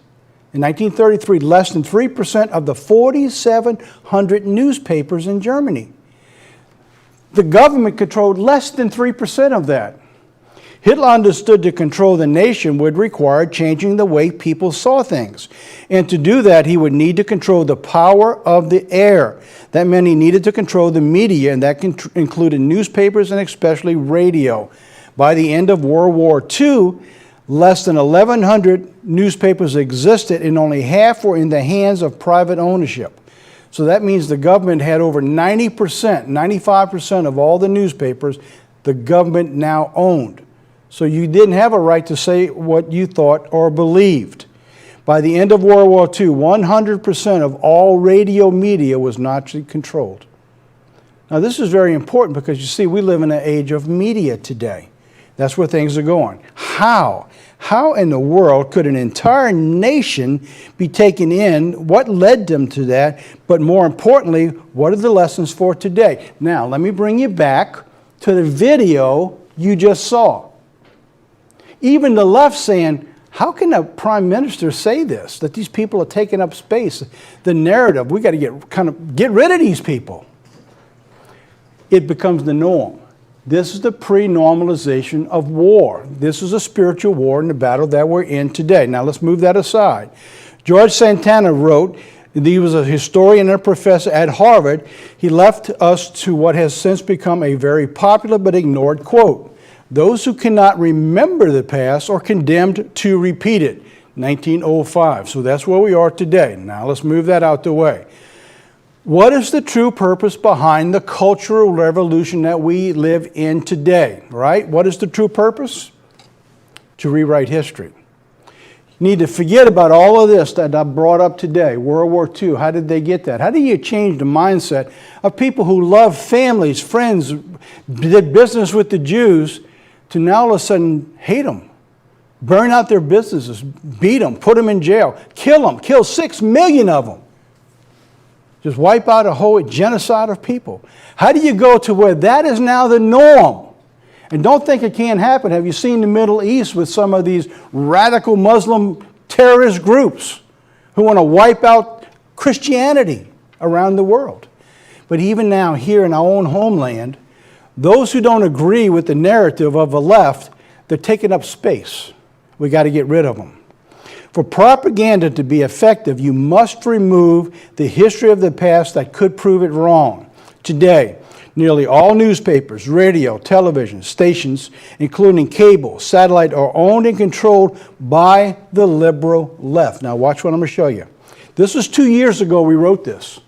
In 1933, less than 3% of the 4,700 newspapers in Germany. The government controlled less than 3% of that. Hitler understood to control the nation would require changing the way people saw things. And to do that, he would need to control the power of the air. That meant he needed to control the media, and that included newspapers and especially radio. By the end of World War II, less than 1,100 newspapers existed, and only half were in the hands of private ownership. So that means the government had over 90%, 95% of all the newspapers the government now owned. So you didn't have a right to say what you thought or believed. By the end of World War II, 100% of all radio media was Nazi controlled. Now this is very important because you see, we live in an age of media today. That's where things are going. How? How in the world could an entire nation be taken in? What led them to that? But more importantly, what are the lessons for today? Now, let me bring you back to the video you just saw. Even the left saying, how can a prime minister say this, that these people are taking up space? The narrative, we got to get rid of these people. It becomes the norm. This is the pre-normalization of war. This is a spiritual war in the battle that we're in today. Now let's move that aside. George Santana wrote, he was a historian and a professor at Harvard. He left us to what has since become a very popular but ignored quote. Those who cannot remember the past are condemned to repeat it. 1905. So that's where we are today. Now let's move that out the way. What is the true purpose behind the cultural revolution that we live in today, right? What is the true purpose? To rewrite history. You need to forget about all of this that I brought up today. World War II, how did they get that? How do you change the mindset of people who love families, friends, did business with the Jews, to now all of a sudden hate them, burn out their businesses, beat them, put them in jail, kill 6 million of them. Just wipe out a whole genocide of people. How do you go to where that is now the norm? And don't think it can't happen. Have you seen the Middle East with some of these radical Muslim terrorist groups who want to wipe out Christianity around the world? But even now, here in our own homeland, those who don't agree with the narrative of the left, they're taking up space. We got to get rid of them. For propaganda to be effective, you must remove the history of the past that could prove it wrong. Today, nearly all newspapers, radio, television stations, including cable, satellite, are owned and controlled by the liberal left. Now watch what I'm going to show you. This was 2 years ago we wrote this.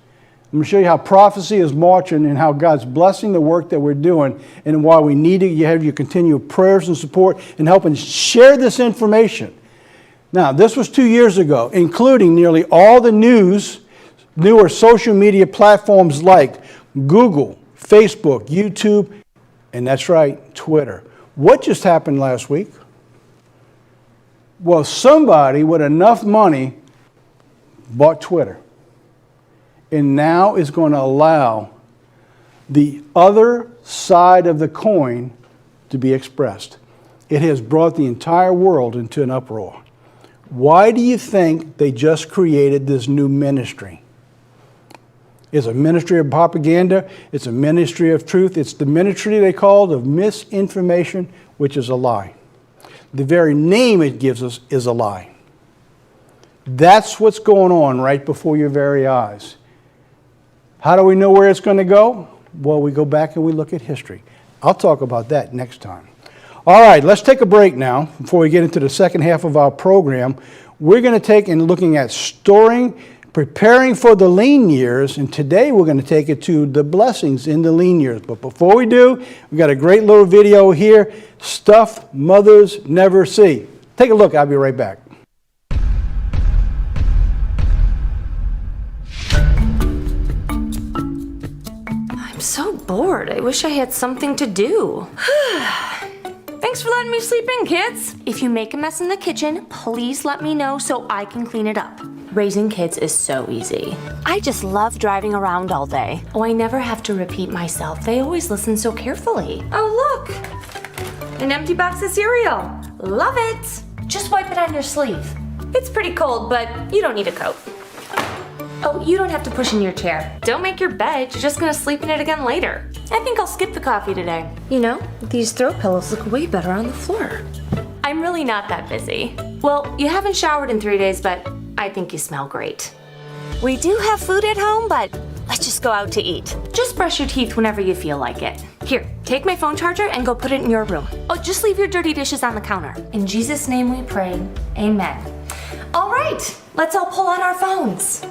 I'm going to show you how prophecy is marching and how God's blessing the work that we're doing, and why we need to have your continued prayers and support and helping share this information. Now, this was 2 years ago, including nearly all the newer social media platforms like Google, Facebook, YouTube, and that's right, Twitter. What just happened last week? Well, somebody with enough money bought Twitter, and now is going to allow the other side of the coin to be expressed. It has brought the entire world into an uproar. Why do you think they just created this new ministry? It's a ministry of propaganda. It's a ministry of truth. It's the ministry they called of misinformation, which is a lie. The very name it gives us is a lie. That's what's going on right before your very eyes. How do we know where it's going to go? Well, we go back and we look at history. I'll talk about that next time. All right, let's take a break now before we get into the second half of our program. We're going to take and looking at storing, preparing for the lean years, and today we're going to take it to the blessings in the lean years. But before we do, we've got a great little video here, Stuff Mothers Never See. Take a look. I'll be right back. I'm so bored. I wish I had something to do. Thanks for letting me sleep in, kids. If you make a mess in the kitchen, please let me know so I can clean it up. Raising kids is so easy. I just love driving around all day. Oh, I never have to repeat myself. They always listen so carefully. Oh, look! An empty box of cereal. Love it! Just wipe it on your sleeve. It's pretty cold, but you don't need a coat. Oh, you don't have to push in your chair. Don't make your bed. You're just gonna sleep in it again later. I think I'll skip the coffee today. You know, these throw pillows look way better on the floor. I'm really not that busy. Well, you haven't showered in 3 days, but I think you smell great. We do have food at home, but let's just go out to eat. Just brush your teeth whenever you feel like it. Here, take my phone charger and go put it in your room. Oh, just leave your dirty dishes on the counter. In Jesus' name we pray, amen. All right, let's all pull out our phones.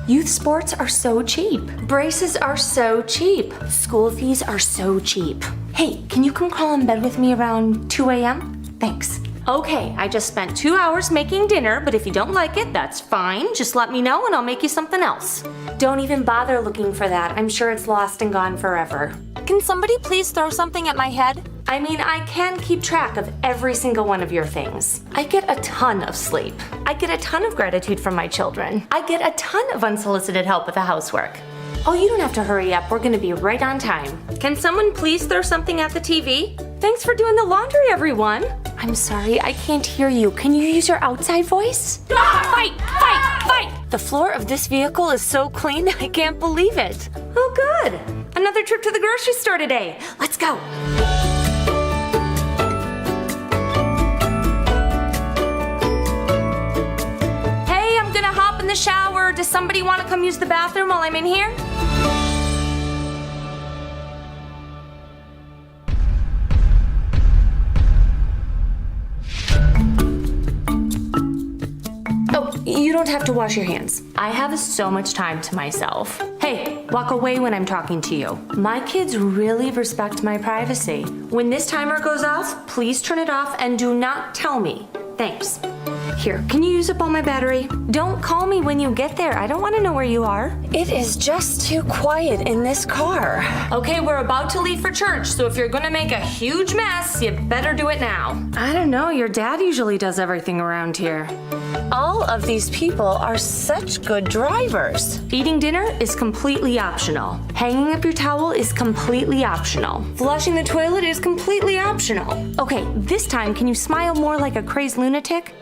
Youth sports are so cheap. Braces are so cheap. School fees are so cheap. Hey, can you come crawl in bed with me around 2 a.m.? Thanks. Okay, I just spent 2 hours making dinner, but if you don't like it, that's fine. Just let me know and I'll make you something else. Don't even bother looking for that. I'm sure it's lost and gone forever. Can somebody please throw something at my head? I mean, I can keep track of every single one of your things. I get a ton of sleep. I get a ton of gratitude from my children. I get a ton of unsolicited help with the housework. Oh, you don't have to hurry up. We're gonna be right on time. Can someone please throw something at the TV? Thanks for doing the laundry, everyone. I'm sorry, I can't hear you. Can you use your outside voice? Fight, fight, fight! The floor of this vehicle is so clean, I can't believe it. Oh, good. Another trip to the grocery store today. Let's go. Hey, I'm gonna hop in the shower. Does somebody want to come use the bathroom while I'm in here? Oh, you don't have to wash your hands. I have so much time to myself. Hey, walk away when I'm talking to you. My kids really respect my privacy. When this timer goes off, please turn it off and do not tell me. Thanks. Here, can you use up all my battery? Don't call me when you get there. I don't want to know where you are. It is just too quiet in this car. Okay, we're about to leave for church, so if you're gonna make a huge mess, you better do it now. I don't know, your dad usually does everything around here. All of these people are such good drivers. Eating dinner is completely optional. Hanging up your towel is completely optional. Flushing the toilet is completely optional. Okay, this time, can you smile more like a crazed lunatic?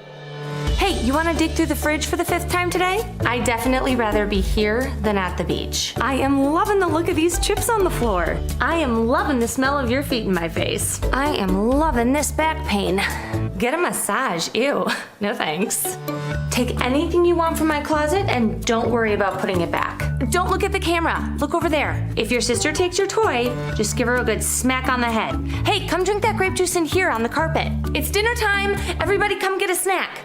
Hey, you want to dig through the fridge for the 5th time today? I'd definitely rather be here than at the beach. I am loving the look of these chips on the floor. I am loving the smell of your feet in my face. I am loving this back pain. Get a massage, ew, no thanks. Take anything you want from my closet and don't worry about putting it back. Don't look at the camera, look over there. If your sister takes your toy, just give her a good smack on the head. Hey, come drink that grape juice in here on the carpet. It's dinner time, everybody come get a snack.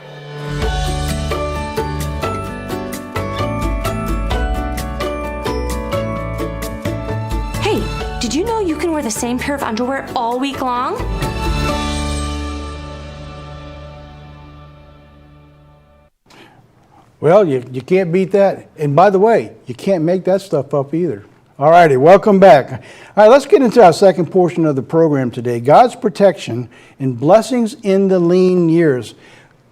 Hey, did you know you can wear the same pair of underwear all week long? Well, you can't beat that. And by the way, you can't make that stuff up either. All righty, welcome back. All right, let's get into our second portion of the program today, God's protection and blessings in the lean years.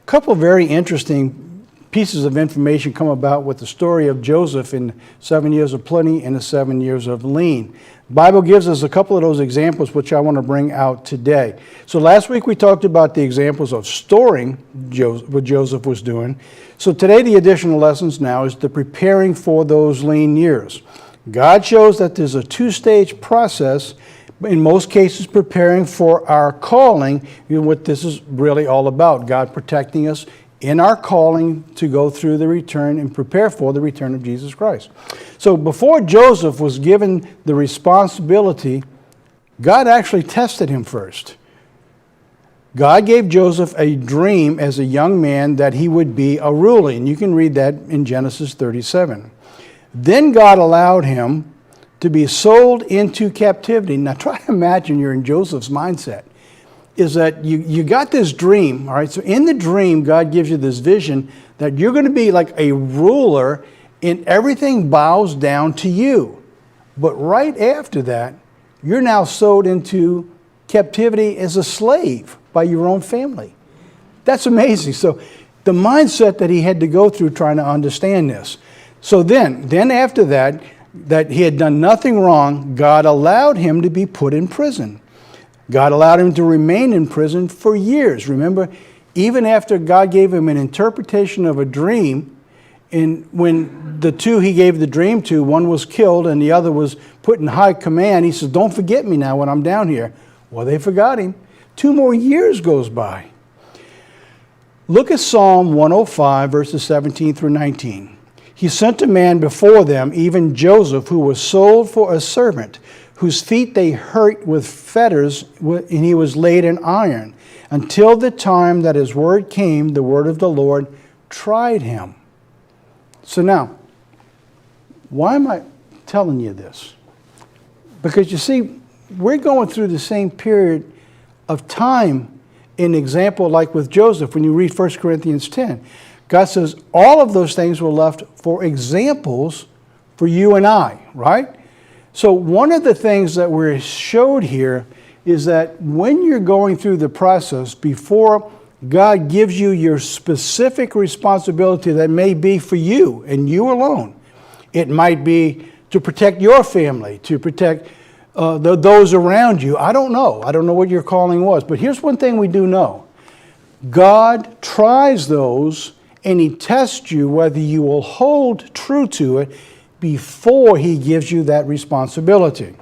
A couple of very interesting pieces of information come about with the story of Joseph in 7 years of plenty and the 7 years of lean. The Bible gives us a couple of those examples which I want to bring out today. So last week we talked about the examples of storing what Joseph was doing. So today the additional lessons now is the preparing for those lean years. God shows that there's a two-stage process, in most cases preparing for our calling, what this is really all about, God protecting us in our calling to go through the return and prepare for the return of Jesus Christ. So before Joseph was given the responsibility, God actually tested him first. God gave Joseph a dream as a young man that he would be a ruler, and you can read that in Genesis 37. Then God allowed him to be sold into captivity. Now try to imagine you're in Joseph's mindset. Is that you got this dream, all right? So in the dream, God gives you this vision that you're going to be like a ruler and everything bows down to you. But right after that, you're now sold into captivity as a slave by your own family. That's amazing. So the mindset that he had to go through trying to understand this. So then after that he had done nothing wrong, God allowed him to be put in prison. God allowed him to remain in prison for years. Remember, even after God gave him an interpretation of a dream, and when the two he gave the dream to, one was killed and the other was put in high command, he says, don't forget me now when I'm down here. Well, they forgot him. 2 more years goes by. Look at Psalm 105, verses 17 through 19. He sent a man before them, even Joseph, who was sold for a servant, whose feet they hurt with fetters, and he was laid in iron, until the time that his word came, the word of the Lord tried him. So now, why am I telling you this? Because you see, we're going through the same period of time, in example like with Joseph, when you read 1 Corinthians 10. God says all of those things were left for examples for you and I, right? So one of the things that we're showed here is that when you're going through the process, before God gives you your specific responsibility that may be for you and you alone, it might be to protect your family, to protect those around you. I don't know. I don't know what your calling was. But here's one thing we do know. God tries those and he tests you whether you will hold true to it before he gives you that responsibility.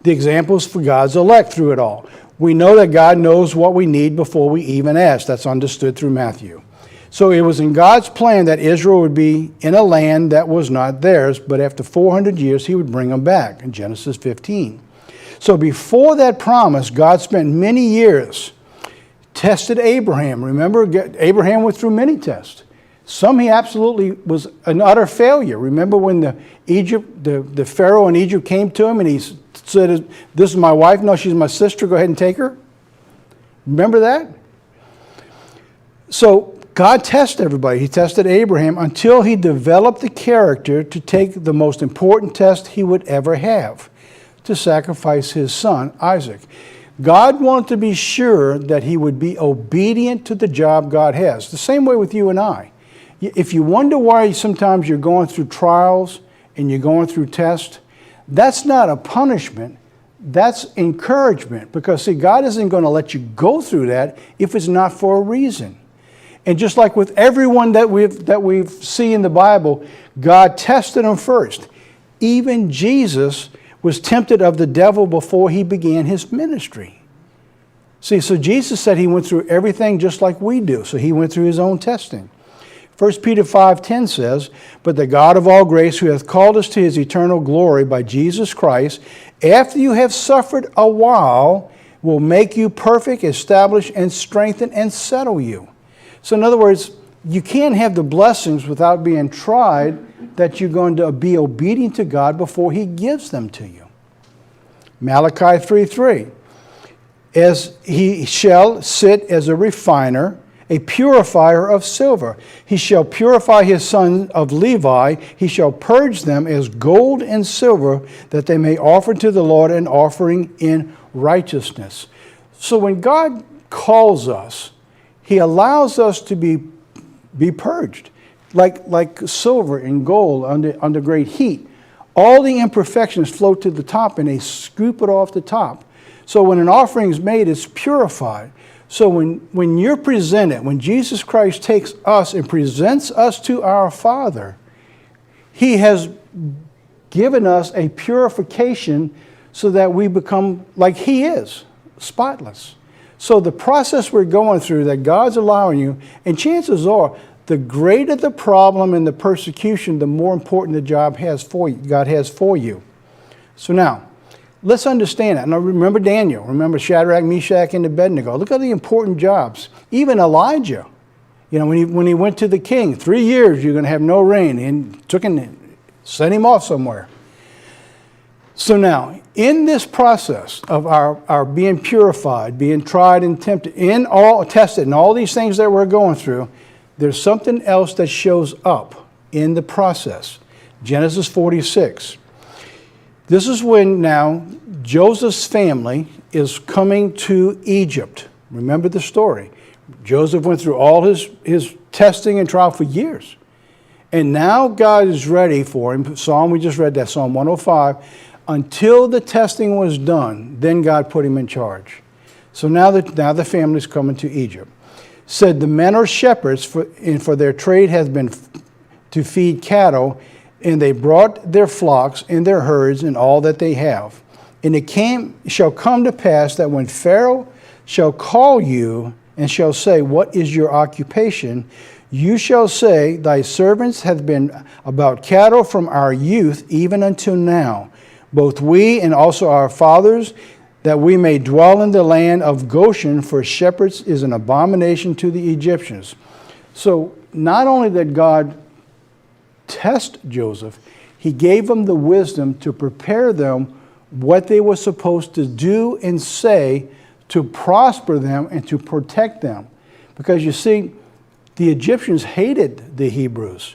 The examples for God's elect through it all. We know that God knows what we need before we even ask. That's understood through Matthew. So it was in God's plan that Israel would be in a land that was not theirs, but after 400 years he would bring them back in Genesis 15. So before that promise, God spent many years, tested Abraham. Remember, Abraham went through many tests. Some he absolutely was an utter failure. Remember when the Pharaoh in Egypt came to him and he said, this is my wife? No, she's my sister. Go ahead and take her. Remember that? So God tested everybody. He tested Abraham until he developed the character to take the most important test he would ever have, to sacrifice his son, Isaac. God wanted to be sure that he would be obedient to the job God has. The same way with you and I. If you wonder why sometimes you're going through trials and you're going through tests, that's not a punishment. That's encouragement. Because, see, God isn't going to let you go through that if it's not for a reason. And just like with everyone that we see in the Bible, God tested them first. Even Jesus was tempted of the devil before he began his ministry. See, so Jesus said he went through everything just like we do. So he went through his own testing. 1 Peter 5:10 says, but the God of all grace, who hath called us to his eternal glory by Jesus Christ, after you have suffered a while, will make you perfect, establish, and strengthen, and settle you. So in other words, you can't have the blessings without being tried, that you're going to be obedient to God before he gives them to you. Malachi 3:3, as he shall sit as a refiner, a purifier of silver. He shall purify his son of Levi. He shall purge them as gold and silver, that they may offer to the Lord an offering in righteousness. So when God calls us, he allows us to be purged, like silver and gold under great heat. All the imperfections float to the top, and they scoop it off the top. So when an offering is made, it's purified. So when you're presented, when Jesus Christ takes us and presents us to our Father, he has given us a purification so that we become like he is, spotless. So the process we're going through that God's allowing you, and chances are, the greater the problem and the persecution, the more important the job has for you, God has for you. So now, let's understand that. Now remember Daniel, remember Shadrach, Meshach, and Abednego. Look at the important jobs. Even Elijah, you know, when he went to the king, 3 years you're going to have no rain, and sent him off somewhere. So now, in this process of our being purified, being tried and tempted, tested, and all these things that we're going through, there's something else that shows up in the process. Genesis 46. This is when now Joseph's family is coming to Egypt. Remember the story. Joseph went through all his testing and trial for years. And now God is ready for him. We just read that, Psalm 105. Until the testing was done, then God put him in charge. So now the family's coming to Egypt. Said the men are shepherds, for their trade has been to feed cattle, and they brought their flocks and their herds and all that they have. And it shall come to pass that when Pharaoh shall call you and shall say, what is your occupation? You shall say, thy servants have been about cattle from our youth even until now, both we and also our fathers, that we may dwell in the land of Goshen, for shepherds is an abomination to the Egyptians. So not only did God test Joseph, he gave them the wisdom to prepare them what they were supposed to do and say to prosper them and to protect them. Because you see, the Egyptians hated the Hebrews.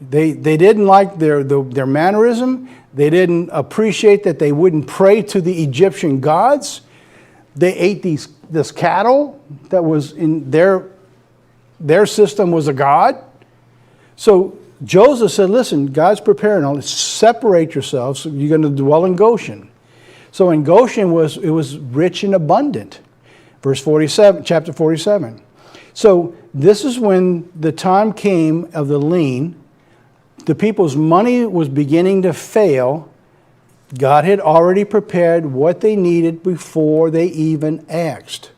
They didn't like their mannerism. They didn't appreciate that they wouldn't pray to the Egyptian gods. They ate this cattle that was in their system was a god. So Joseph said, listen, God's preparing, separate yourselves. So you're going to dwell in Goshen. So in Goshen it was rich and abundant. Verse 47, chapter 47. So this is when the time came of the lien. The people's money was beginning to fail. God had already prepared what they needed before they even asked.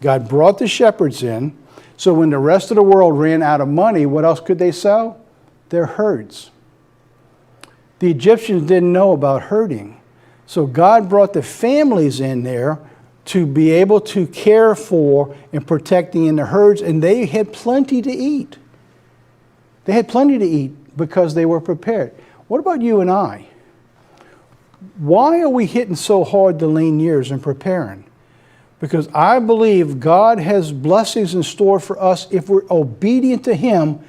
God brought the shepherds in. So when the rest of the world ran out of money, what else could they sell? Their herds. The Egyptians didn't know about herding. So God brought the families in there to be able to care for and protecting in the herds, and they had plenty to eat. They had plenty to eat because they were prepared. What about you and I? Why are we hitting so hard the lean years and preparing? Because I believe God has blessings in store for us if we're obedient to Him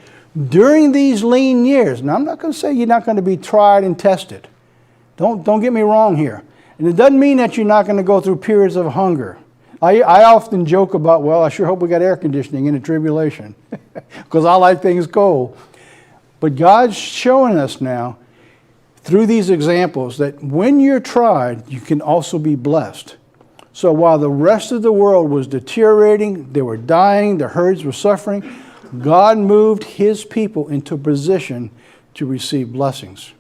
during these lean years. Now, I'm not going to say you're not going to be tried and tested. Don't get me wrong here. And it doesn't mean that you're not going to go through periods of hunger. I often joke about, well, I sure hope we got air conditioning in the tribulation because I like things cold. But God's showing us now through these examples that when you're tried, you can also be blessed. So while the rest of the world was deteriorating, they were dying, the herds were suffering, God moved His people into a position to receive blessings.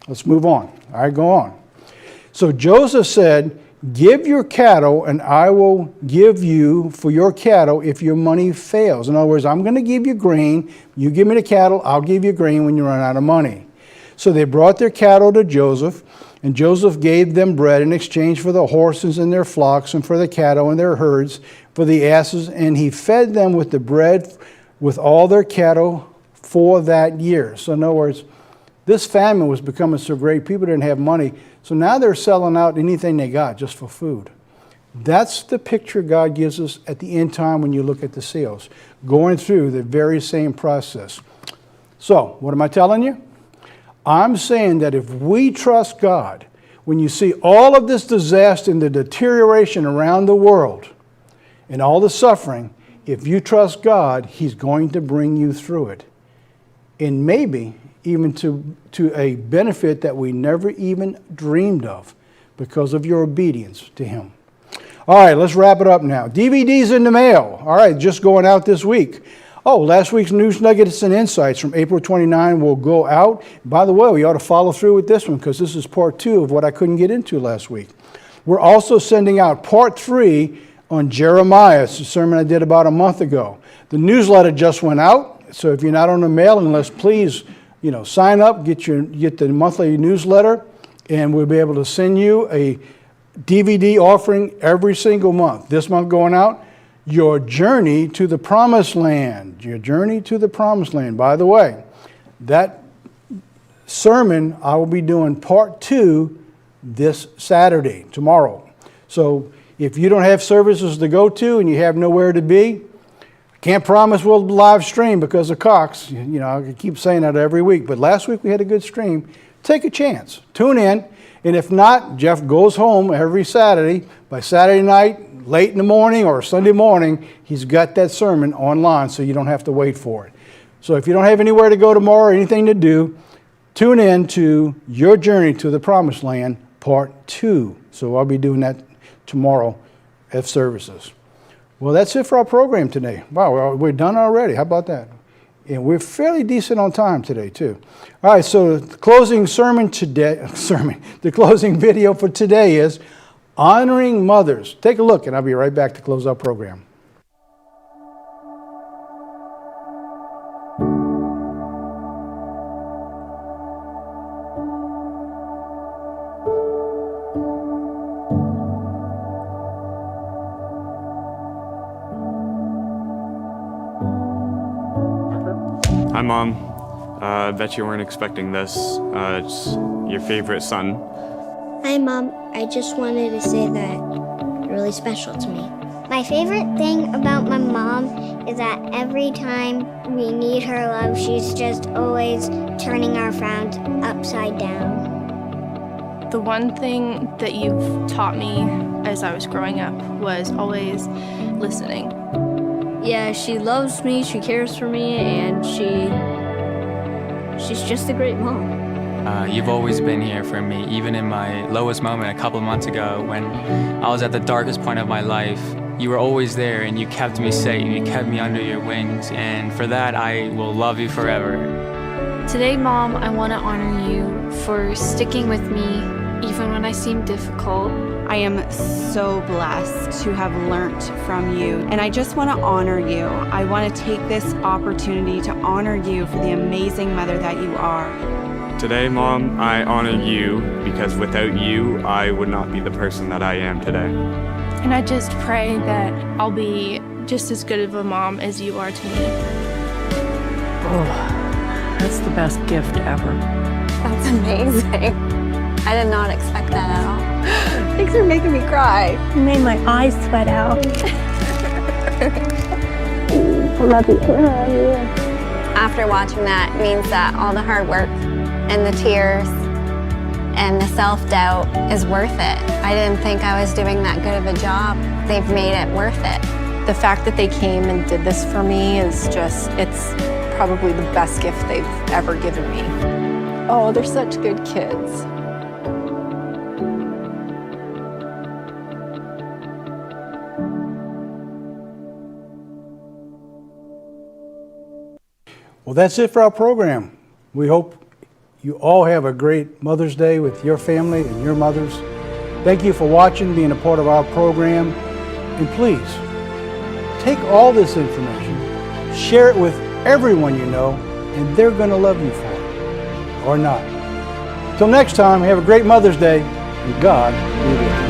Let's move on. All right, go on. So Joseph said, give your cattle and I will give you for your cattle if your money fails. In other words, I'm going to give you grain. You give me the cattle, I'll give you grain when you run out of money. So they brought their cattle to Joseph, and Joseph gave them bread in exchange for the horses and their flocks and for the cattle and their herds, for the asses, and he fed them with the bread with all their cattle for that year. So in other words, this famine was becoming so great, people didn't have money. So now they're selling out anything they got just for food. That's the picture God gives us at the end time when you look at the seals, going through the very same process. So, what am I telling you? I'm saying that if we trust God, when you see all of this disaster and the deterioration around the world and all the suffering, if you trust God, He's going to bring you through it. And maybe even to a benefit that we never even dreamed of because of your obedience to Him. All right, let's wrap it up now. DVDs in the mail. All right, just going out this week. Oh, last week's News Nuggets and Insights from April 29 will go out. By the way, we ought to follow through with this one because this is part 2 of what I couldn't get into last week. We're also sending out part 3 on Jeremiah. It's a sermon I did about a month ago. The newsletter just went out, so if you're not on the mailing list, please, sign up, get the monthly newsletter, and we'll be able to send you a DVD offering every single month. This month going out, Your Journey to the Promised Land. Your Journey to the Promised Land. By the way, that sermon, I will be doing part 2 this Saturday, tomorrow. So if you don't have services to go to and you have nowhere to be, I can't promise we'll live stream because of Cox. I keep saying that every week, but last week we had a good stream. Take a chance. Tune in. And if not, Jeff goes home every Saturday. By Saturday night, late in the morning or Sunday morning, he's got that sermon online so you don't have to wait for it. So if you don't have anywhere to go tomorrow or anything to do, tune in to Your Journey to the Promised Land, Part 2. So I'll be doing that tomorrow at services. Well, that's it for our program today. Wow, we're done already. How about that? And we're fairly decent on time today, too. All right, so the closing the closing video for today is Honoring Mothers. Take a look, and I'll be right back to close our program. Hi, Mom. I bet you weren't expecting this. It's your favorite son. Hi, Mom. I just wanted to say that you're really special to me. My favorite thing about my mom is that every time we need her love, she's just always turning our frowns upside down. The one thing that you've taught me as I was growing up was always listening. Yeah, she loves me, she cares for me, and she's just a great mom. You've always been here for me, even in my lowest moment a couple of months ago when I was at the darkest point of my life. You were always there and you kept me safe, you kept me under your wings, and for that I will love you forever. Today, Mom, I want to honor you for sticking with me even when I seem difficult. I am so blessed to have learnt from you, and I just want to honor you. I want to take this opportunity to honor you for the amazing mother that you are. Today, Mom, I honor you because without you, I would not be the person that I am today. And I just pray that I'll be just as good of a mom as you are to me. Oh, that's the best gift ever. That's amazing. I did not expect that at all. Thanks for making me cry. You made my eyes sweat out. I love you. After watching that means that all the hard work and the tears and the self-doubt is worth it. I didn't think I was doing that good of a job. They've made it worth it. The fact that they came and did this for me is just, it's probably the best gift they've ever given me. Oh, they're such good kids. Well, that's it for our program. We hope you all have a great Mother's Day with your family and your mothers. Thank you for watching, being a part of our program. And please, take all this information, share it with everyone you know, and they're going to love you for it, or not. Till next time, have a great Mother's Day, and God be with you.